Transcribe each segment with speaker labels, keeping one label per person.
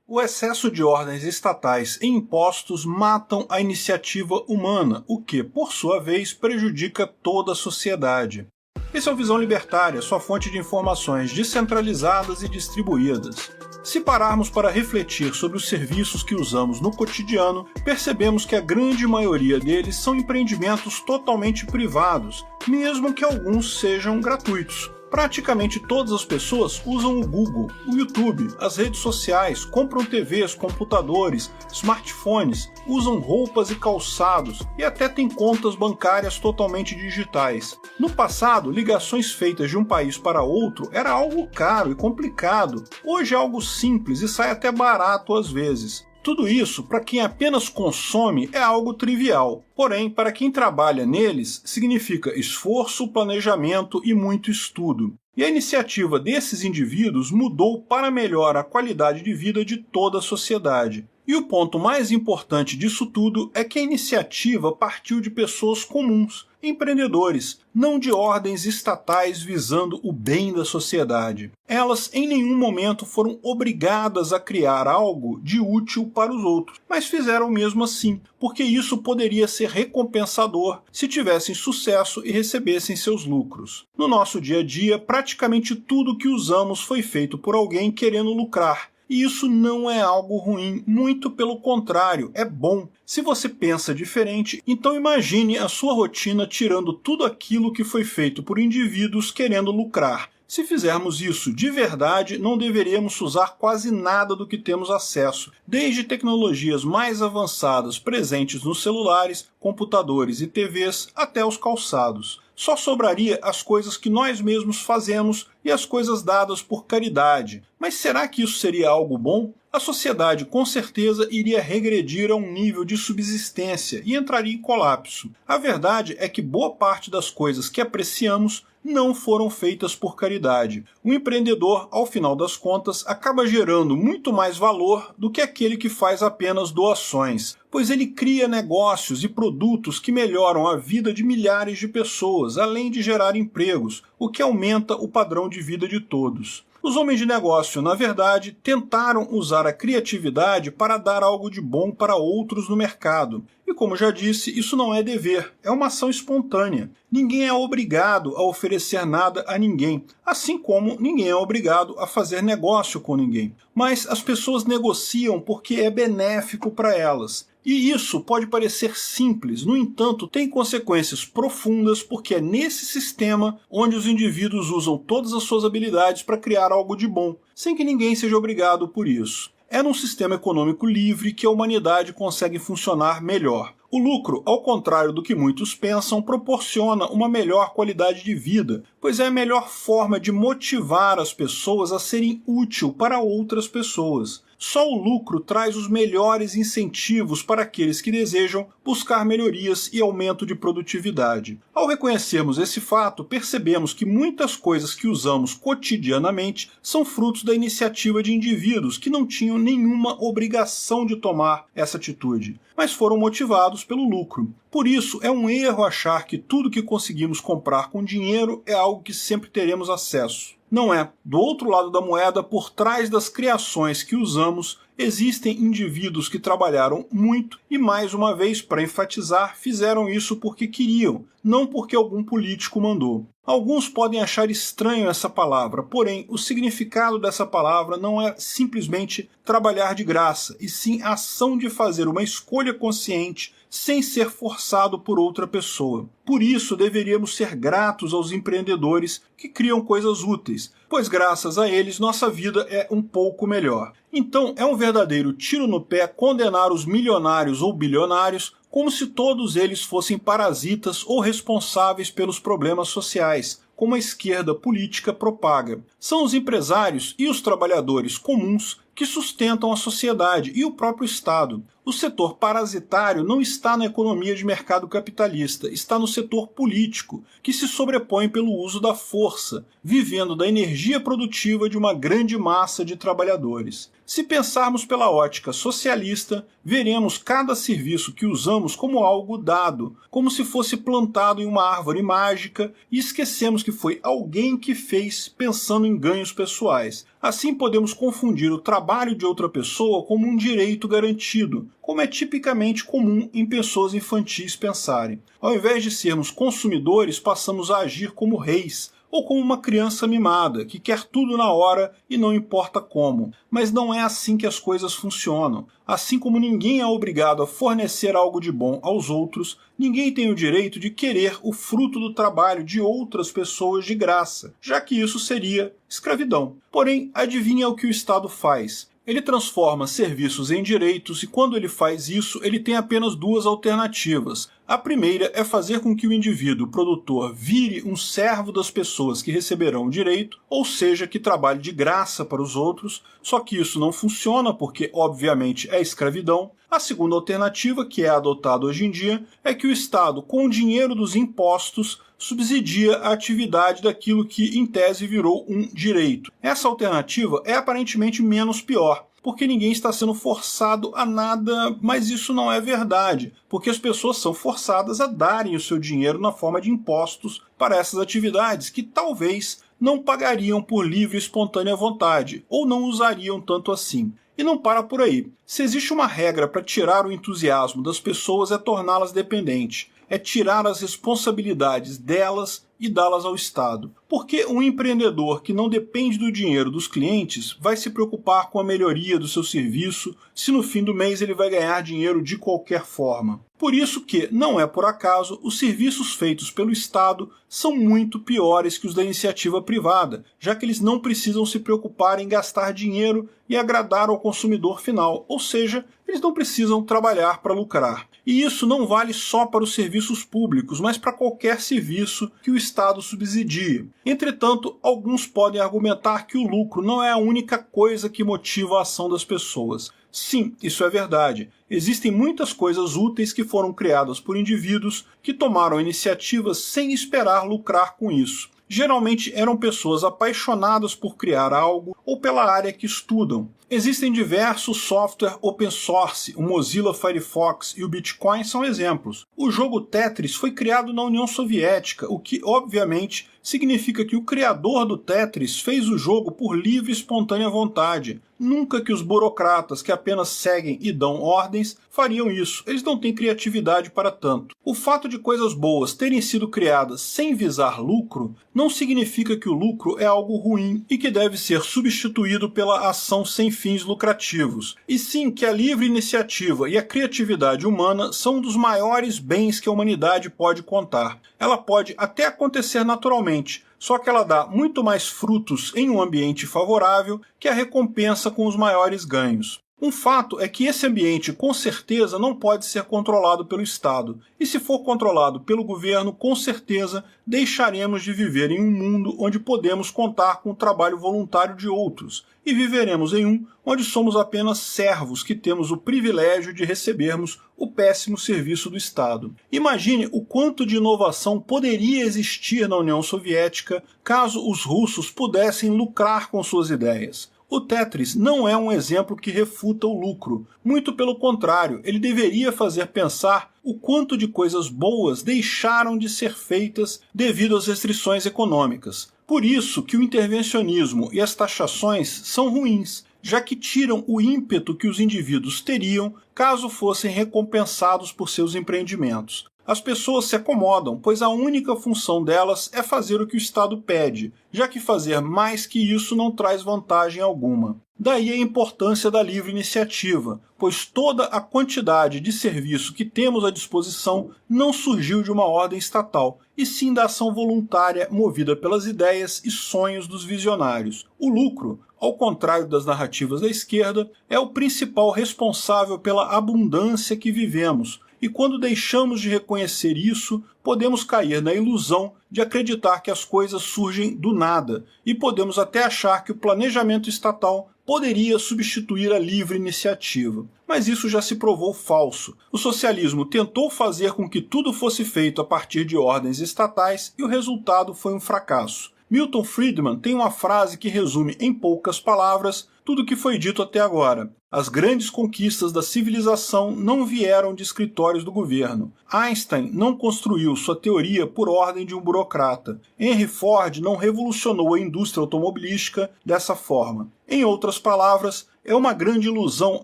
Speaker 1: O excesso de ordens estatais e impostos matam a iniciativa humana, o que, por sua vez, prejudica toda a sociedade. Esse é o Visão Libertária, sua fonte de informações descentralizadas e distribuídas. Se pararmos para refletir sobre os serviços que usamos no cotidiano, percebemos que a grande maioria deles são empreendimentos totalmente privados, mesmo que alguns sejam gratuitos. Praticamente todas as pessoas usam o Google, o YouTube, as redes sociais, compram TVs, computadores, smartphones, usam roupas e calçados e até têm contas bancárias totalmente digitais. No passado, ligações feitas de um país para outro era algo caro e complicado. Hoje é algo simples e sai até barato às vezes. Tudo isso, para quem apenas consome, é algo trivial. Porém, para quem trabalha neles, significa esforço, planejamento e muito estudo. E a iniciativa desses indivíduos mudou para melhor a qualidade de vida de toda a sociedade. E o ponto mais importante disso tudo é que a iniciativa partiu de pessoas comuns, empreendedores, não de ordens estatais visando o bem da sociedade. Elas em nenhum momento foram obrigadas a criar algo de útil para os outros, mas fizeram mesmo assim, porque isso poderia ser recompensador se tivessem sucesso e recebessem seus lucros. No nosso dia a dia, praticamente tudo que usamos foi feito por alguém querendo lucrar. E isso não é algo ruim, muito pelo contrário, é bom. Se você pensa diferente, então imagine a sua rotina tirando tudo aquilo que foi feito por indivíduos querendo lucrar. Se fizermos isso de verdade, não deveríamos usar quase nada do que temos acesso, desde tecnologias mais avançadas presentes nos celulares, computadores e TVs, até os calçados. Só sobraria as coisas que nós mesmos fazemos e as coisas dadas por caridade. Mas será que isso seria algo bom? A sociedade com certeza iria regredir a um nível de subsistência e entraria em colapso. A verdade é que boa parte das coisas que apreciamos não foram feitas por caridade. O empreendedor, ao final das contas, acaba gerando muito mais valor do que aquele que faz apenas doações, pois ele cria negócios e produtos que melhoram a vida de milhares de pessoas, além de gerar empregos, o que aumenta o padrão de vida de todos. Os homens de negócio, na verdade, tentaram usar a criatividade para dar algo de bom para outros no mercado. E como já disse, isso não é dever, é uma ação espontânea. Ninguém é obrigado a oferecer nada a ninguém, assim como ninguém é obrigado a fazer negócio com ninguém. Mas as pessoas negociam porque é benéfico para elas. E isso pode parecer simples, no entanto, tem consequências profundas porque é nesse sistema onde os indivíduos usam todas as suas habilidades para criar algo de bom, sem que ninguém seja obrigado por isso. É num sistema econômico livre que a humanidade consegue funcionar melhor. O lucro, ao contrário do que muitos pensam, proporciona uma melhor qualidade de vida, pois é a melhor forma de motivar as pessoas a serem úteis para outras pessoas. Só o lucro traz os melhores incentivos para aqueles que desejam buscar melhorias e aumento de produtividade. Ao reconhecermos esse fato, percebemos que muitas coisas que usamos cotidianamente são frutos da iniciativa de indivíduos que não tinham nenhuma obrigação de tomar essa atitude, mas foram motivados pelo lucro. Por isso, é um erro achar que tudo que conseguimos comprar com dinheiro é algo que sempre teremos acesso. Não é. Do outro lado da moeda, por trás das criações que usamos, existem indivíduos que trabalharam muito e, mais uma vez, para enfatizar, fizeram isso porque queriam, não porque algum político mandou. Alguns podem achar estranho essa palavra, porém, o significado dessa palavra não é simplesmente trabalhar de graça, e sim a ação de fazer uma escolha consciente sem ser forçado por outra pessoa. Por isso, deveríamos ser gratos aos empreendedores que criam coisas úteis, pois graças a eles nossa vida é um pouco melhor. Então, é um verdadeiro tiro no pé condenar os milionários ou bilionários como se todos eles fossem parasitas ou responsáveis pelos problemas sociais, como a esquerda política propaga. São os empresários e os trabalhadores comuns que sustentam a sociedade e o próprio Estado. O setor parasitário não está na economia de mercado capitalista, está no setor político, que se sobrepõe pelo uso da força, vivendo da energia produtiva de uma grande massa de trabalhadores. Se pensarmos pela ótica socialista, veremos cada serviço que usamos como algo dado, como se fosse plantado em uma árvore mágica, e esquecemos que foi alguém que fez pensando em ganhos pessoais. Assim podemos confundir o trabalho de outra pessoa como um direito garantido, como é tipicamente comum em pessoas infantis pensarem. Ao invés de sermos consumidores, passamos a agir como reis, ou como uma criança mimada, que quer tudo na hora e não importa como. Mas não é assim que as coisas funcionam. Assim como ninguém é obrigado a fornecer algo de bom aos outros, ninguém tem o direito de querer o fruto do trabalho de outras pessoas de graça, já que isso seria escravidão. Porém, adivinha o que o Estado faz? Ele transforma serviços em direitos e quando ele faz isso, ele tem apenas duas alternativas. A primeira é fazer com que o indivíduo produtor vire um servo das pessoas que receberão o direito, ou seja, que trabalhe de graça para os outros, só que isso não funciona porque, obviamente, é escravidão. A segunda alternativa, que é adotada hoje em dia, é que o Estado, com o dinheiro dos impostos, subsidia a atividade daquilo que, em tese, virou um direito. Essa alternativa é aparentemente menos pior, porque ninguém está sendo forçado a nada, mas isso não é verdade, porque as pessoas são forçadas a darem o seu dinheiro na forma de impostos para essas atividades que talvez não pagariam por livre e espontânea vontade, ou não usariam tanto assim. E não para por aí. Se existe uma regra para tirar o entusiasmo das pessoas é torná-las dependentes, é tirar as responsabilidades delas e dá-las ao Estado. Porque um empreendedor que não depende do dinheiro dos clientes vai se preocupar com a melhoria do seu serviço se no fim do mês ele vai ganhar dinheiro de qualquer forma. Por isso que, não é por acaso, os serviços feitos pelo Estado são muito piores que os da iniciativa privada, já que eles não precisam se preocupar em gastar dinheiro e agradar ao consumidor final, ou seja, eles não precisam trabalhar para lucrar. E isso não vale só para os serviços públicos, mas para qualquer serviço que o Estado subsidie. Entretanto, alguns podem argumentar que o lucro não é a única coisa que motiva a ação das pessoas. Sim, isso é verdade. Existem muitas coisas úteis que foram criadas por indivíduos que tomaram iniciativas sem esperar lucrar com isso. Geralmente eram pessoas apaixonadas por criar algo ou pela área que estudam. Existem diversos software open source, o Mozilla Firefox e o Bitcoin são exemplos. O jogo Tetris foi criado na União Soviética, o que, obviamente, significa que o criador do Tetris fez o jogo por livre e espontânea vontade. Nunca que os burocratas que apenas seguem e dão ordens fariam isso, eles não têm criatividade para tanto. O fato de coisas boas terem sido criadas sem visar lucro não significa que o lucro é algo ruim e que deve ser substituído pela ação sem fins lucrativos. E sim que a livre iniciativa e a criatividade humana são um dos maiores bens que a humanidade pode contar. Ela pode até acontecer naturalmente, só que ela dá muito mais frutos em um ambiente favorável que a recompensa com os maiores ganhos. Um fato é que esse ambiente com certeza não pode ser controlado pelo Estado, e se for controlado pelo governo, com certeza deixaremos de viver em um mundo onde podemos contar com o trabalho voluntário de outros, e viveremos em um onde somos apenas servos que temos o privilégio de recebermos o péssimo serviço do Estado. Imagine o quanto de inovação poderia existir na União Soviética caso os russos pudessem lucrar com suas ideias. O Tetris não é um exemplo que refuta o lucro. Muito pelo contrário, ele deveria fazer pensar o quanto de coisas boas deixaram de ser feitas devido às restrições econômicas. Por isso que o intervencionismo e as taxações são ruins, já que tiram o ímpeto que os indivíduos teriam caso fossem recompensados por seus empreendimentos. As pessoas se acomodam, pois a única função delas é fazer o que o Estado pede, já que fazer mais que isso não traz vantagem alguma. Daí a importância da livre iniciativa, pois toda a quantidade de serviço que temos à disposição não surgiu de uma ordem estatal, e sim da ação voluntária movida pelas ideias e sonhos dos visionários. O lucro, ao contrário das narrativas da esquerda, é o principal responsável pela abundância que vivemos, e quando deixamos de reconhecer isso, podemos cair na ilusão de acreditar que as coisas surgem do nada, e podemos até achar que o planejamento estatal poderia substituir a livre iniciativa. Mas isso já se provou falso. O socialismo tentou fazer com que tudo fosse feito a partir de ordens estatais e o resultado foi um fracasso. Milton Friedman tem uma frase que resume em poucas palavras tudo o que foi dito até agora. As grandes conquistas da civilização não vieram de escritórios do governo. Einstein não construiu sua teoria por ordem de um burocrata. Henry Ford não revolucionou a indústria automobilística dessa forma. Em outras palavras, é uma grande ilusão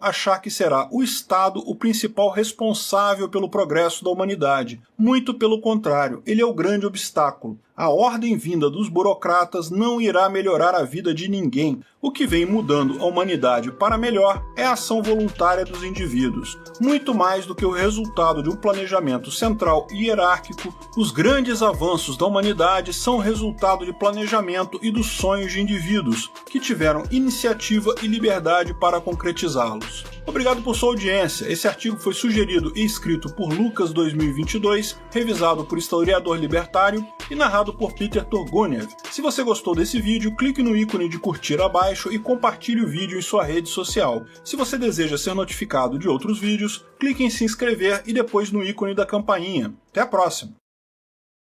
Speaker 1: achar que será o Estado o principal responsável pelo progresso da humanidade. Muito pelo contrário, ele é o grande obstáculo. A ordem vinda dos burocratas não irá melhorar a vida de ninguém. O que vem mudando a humanidade para melhor é a ação voluntária dos indivíduos. Muito mais do que o resultado de um planejamento central e hierárquico, os grandes avanços da humanidade são resultado de planejamento e dos sonhos de indivíduos, que tiveram iniciativa e liberdade para concretizá-los. Obrigado por sua audiência. Esse artigo foi sugerido e escrito por Lucas 2022, revisado por historiador libertário e narrado por Peter Turguniev. Se você gostou desse vídeo, clique no ícone de curtir abaixo e compartilhe o vídeo em sua rede social. Se você deseja ser notificado de outros vídeos, clique em se inscrever e depois no ícone da campainha. Até a próxima!